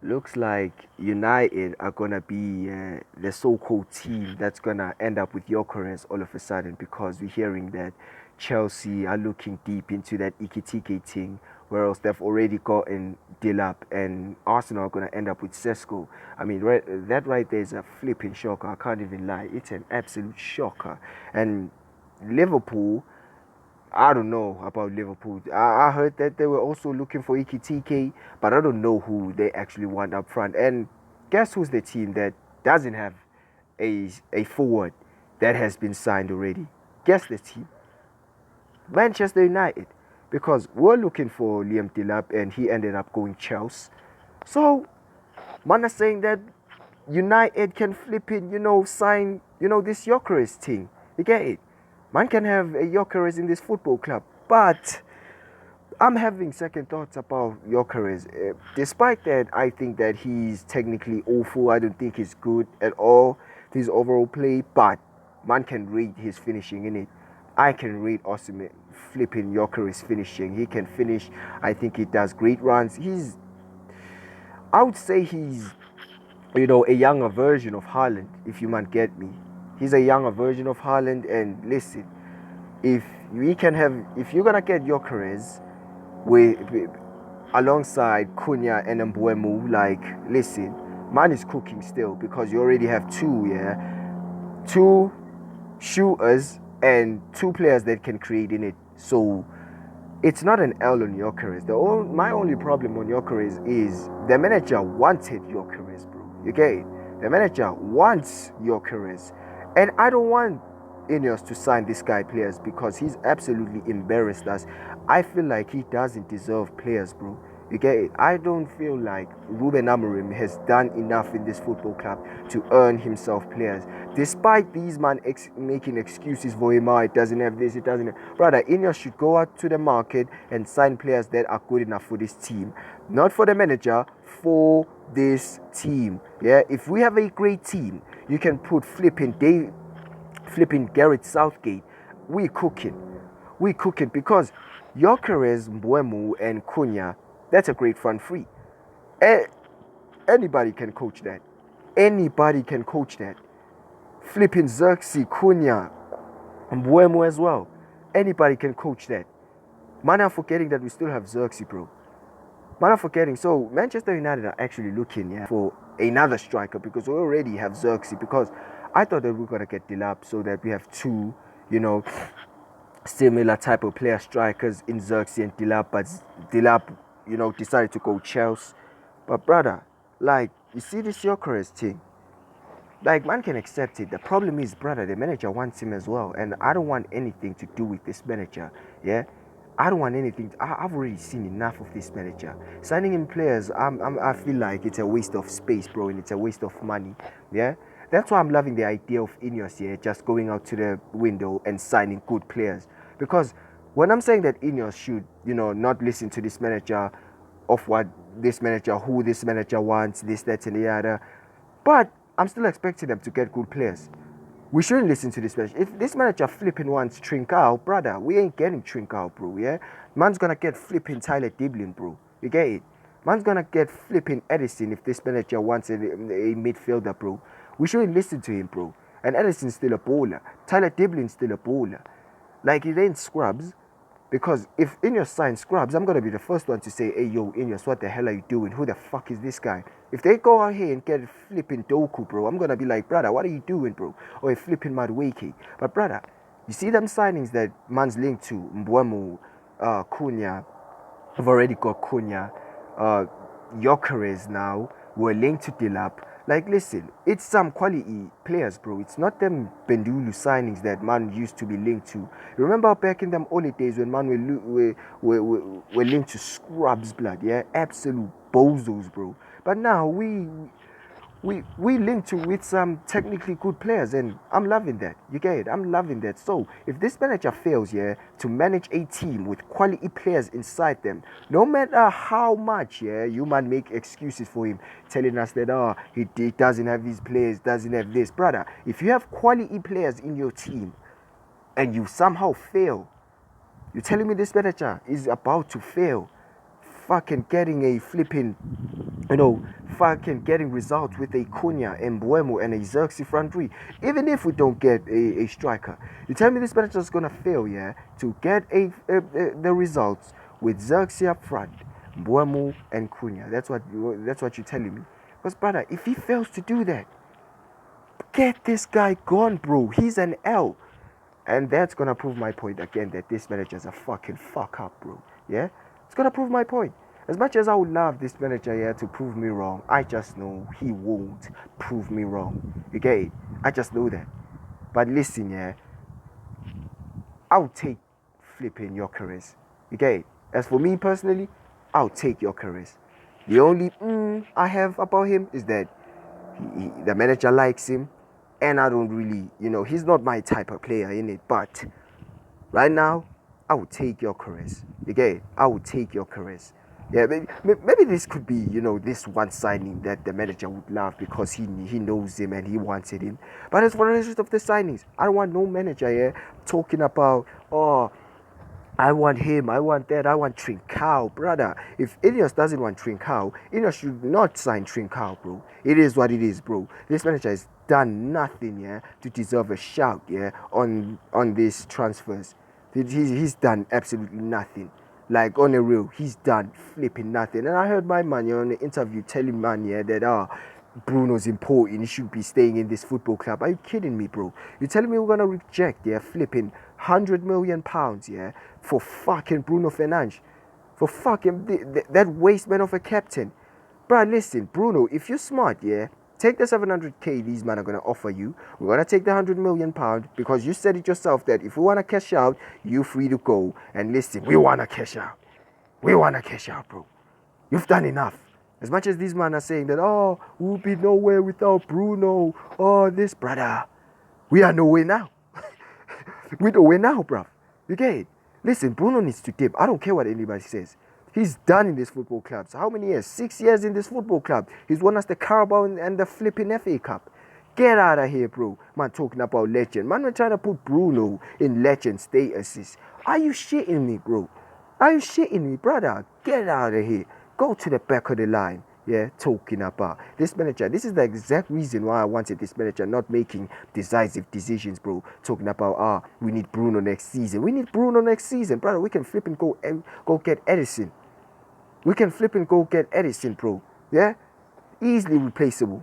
Looks like United are gonna be the so-called team that's gonna end up with Gyökeres all of a sudden, because we're hearing that Chelsea are looking deep into that Ikitike thing, whereas they've already gotten DELAP, and Arsenal are gonna end up with Sesko. I mean, that right there is a flipping shocker. I can't even lie. It's an absolute shocker. And Liverpool, I don't know about Liverpool. I heard that they were also looking for Ikitike, but I don't know who they actually want up front. And guess who's the team that doesn't have a forward that has been signed already? Guess the team. Manchester United. Because we're looking for Liam Delap and he ended up going Chelsea. So, man is saying that United can flip it, sign, this Gyökeres thing. You get it? Man can have a Gyökeres in this football club, but I'm having second thoughts about Gyökeres. Despite that, I think that he's technically awful. I don't think he's good at all, his overall play, but man can rate his finishing in it. I can rate Osimhen flipping Gyökeres finishing. He can finish. I think he does great runs. I would say he's a younger version of Haaland, if you might get me. He's a younger version of Haaland, and listen, if you're gonna get Gyökeres with alongside Cunha and Mbeumo, like, listen, man is cooking still, because you already have two shooters and two players that can create in it. So it's not an L on Gyökeres. My only problem on Gyökeres is the manager wanted Gyökeres, bro. You get it? The manager wants Gyökeres. And I don't want Ineos to sign this guy players, because he's absolutely embarrassed us. I feel like he doesn't deserve players, bro. You get it? I don't feel like Ruben Amorim has done enough in this football club to earn himself players. Despite these man making excuses for him, it doesn't have this, it doesn't have... Brother, Ineos should go out to the market and sign players that are good enough for this team. Not for the manager, for this team. Yeah, if we have a great team, you can put flipping Gareth Southgate. We cooking because Gyökeres, Mbeumo, and Cunha, that's a great front three. Anybody can coach that. Anybody can coach that. Flipping Xerxes, Cunha, Mbeumo as well. Anybody can coach that. Man, I'm forgetting that we still have Xerxes, bro. Man, I'm forgetting. So Manchester United are actually looking for another striker, because we already have Xerxes. Because I thought that we were gonna get DELAP, so that we have two, similar type of player strikers in Xerxes and DELAP, but DELAP, decided to go Chelsea. But brother, like, you see this Gyökeres thing, like, man can accept it. The problem is, brother, the manager wants him as well, and I don't want anything to do with this manager. Yeah, I don't want anything. I've already seen enough of this manager. Signing in players, I feel like it's a waste of space, bro, and it's a waste of money. Yeah, that's why I'm loving the idea of Ineos here, just going out to the window and signing good players. Because when I'm saying that Ineos should, not listen to this manager, of what this manager, who this manager wants, this, that, and the other, but I'm still expecting them to get good players. We shouldn't listen to this manager. If this manager flipping wants Trincao, brother, we ain't getting Trincao, bro, yeah? Man's gonna get flipping Tyler Diblin, bro. You get it? Man's gonna get flipping Edison if this manager wants a midfielder, bro. We shouldn't listen to him, bro. And Edison's still a baller. Tyler Diblin's still a baller. Like, it ain't scrubs. Because if Ineos signs scrubs, I'm gonna be the first one to say, hey, yo, Ineos, what the hell are you doing? Who the fuck is this guy? If they go out here and get flipping Doku, bro, I'm gonna be like, brother, what are you doing, bro? Or a flipping Madueke. But brother, you see them signings that man's linked to, Mbeumo, Cunha. I've already got Cunha. Gyökeres now. We're linked to DELAP. Like, listen, it's some quality players, bro. It's not them Bendulu signings that man used to be linked to. Remember back in them early days when man were linked to scrubs, blood, yeah? Absolute bozos, bro. But now we link to with some technically good players, and I'm loving that. You get it? I'm loving that. So if this manager fails, to manage a team with quality players inside them, no matter how much, you might make excuses for him, telling us that he doesn't have these players, doesn't have this, brother. If you have quality players in your team and you somehow fail, you're telling me this manager is about to fail, fucking getting a flipping fucking getting results with a Cunha, Mbeumo, and a Xerxes front three. Even if we don't get a striker, you tell me this manager is gonna fail, yeah, to get the results with Xerxes up front, Mbeumo and Cunha. That's what you're telling me. Because brother, if he fails to do that, get this guy gone, bro. He's an L. And that's gonna prove my point again that this manager is a fucking fuck up, bro. Yeah? It's gonna prove my point. As much as I would love this manager here to prove me wrong, I just know he won't prove me wrong. You get it? I just know that. But listen, yeah, I'll take flipping Gyokeres. You get it? As for me personally, I'll take Gyokeres. The only I have about him is that the manager likes him, and I don't really, he's not my type of player in it. But right now, I would take Gyokeres. You get it? I would take Gyokeres. Yeah, maybe this could be, this one signing that the manager would love because he knows him and he wanted him. But as for the rest of the signings, I don't want no manager here talking about, oh, I want him, I want that, I want Trincao, brother. If Ineos doesn't want Trincao, Ineos should not sign Trincao, bro. It is what it is, bro. This manager has done nothing, yeah, to deserve a shout, yeah, on these transfers. He's done absolutely nothing. Like, on a real, he's done flipping nothing. And I heard my man, on the interview telling man, yeah, that, Bruno's important. He should be staying in this football club. Are you kidding me, bro? You telling me we're gonna reject, yeah, flipping £100 million, yeah, for fucking Bruno Fernandes, for fucking that waste man of a captain, bro? Listen, Bruno, if you're smart, yeah, take the 700k these men are gonna offer you. We're gonna take the £100 million because you said it yourself that if we wanna cash out, you free to go. And listen, we wanna cash out. We wanna cash out, bro. You've done enough. As much as these men are saying that, oh, we'll be nowhere without Bruno, oh, this, brother, we are nowhere now. We nowhere now, bruv. You get it? Listen, Bruno needs to dip. I don't care what anybody says. He's done in this football club. So how many years? 6 years in this football club. He's won us the Carabao and the flipping FA Cup. Get out of here, bro. Man, talking about legend. Man, we're trying to put Bruno in legend statuses. Are you shitting me, bro? Are you shitting me, brother? Get out of here. Go to the back of the line. Yeah, talking about this manager. This is the exact reason why I wanted this manager not making decisive decisions, bro. Talking about, we need Bruno next season. We need Bruno next season, brother. We can flip and go get Edison. We can flip and go get Edison, bro. Yeah, easily replaceable.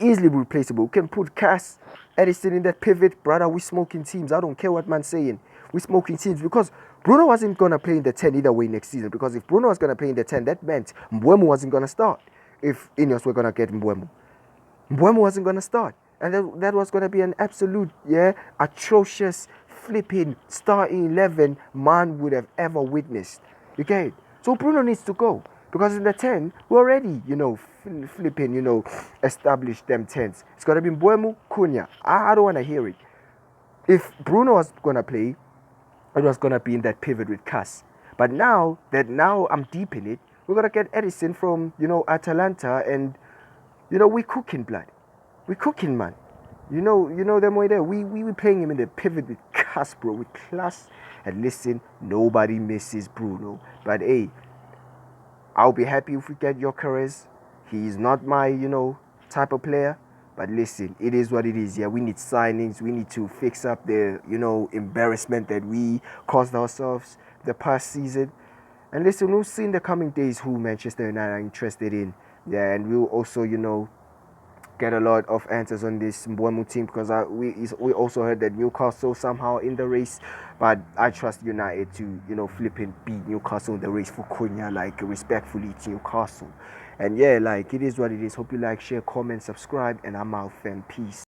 Easily replaceable. We can put Cass, Edison in that pivot, brother. We smoking teams. I don't care what man's saying. We smoking teams because Bruno wasn't going to play in the 10 either way next season. Because if Bruno was going to play in the 10, that meant Mbeumo wasn't going to start. If Ineos were going to get Mbeumo. Mbeumo wasn't going to start. And that was going to be an absolute, atrocious, flipping starting 11 man would have ever witnessed. You get it? So Bruno needs to go. Because in the 10, we already, flipping, established them 10s. It's going to be Mbeumo, Cunha. I don't want to hear it. If Bruno was going to play, it was going to be in that pivot with Cass. But now I'm deep in it, we're going to get Edison from, Atalanta. And, we cooking, blood. We cooking, man. You know them way there. We playing him in the pivot with Cass, bro, with class. And listen, nobody misses Bruno. But, hey, I'll be happy if we get Gyokeres. He's not my, type of player. But listen, it is what it is. Yeah, we need signings. We need to fix up the, embarrassment that we caused ourselves the past season. And listen, we'll see in the coming days who Manchester United are interested in. Yeah, and we'll also, get a lot of answers on this mbeumo team because we also heard that Newcastle somehow in the race. But I trust United to, flipping beat Newcastle in the race for Cunha, like, respectfully to Newcastle. And yeah, like, it is what it is. Hope you like, share, comment, subscribe, and I'm out, fam. Peace.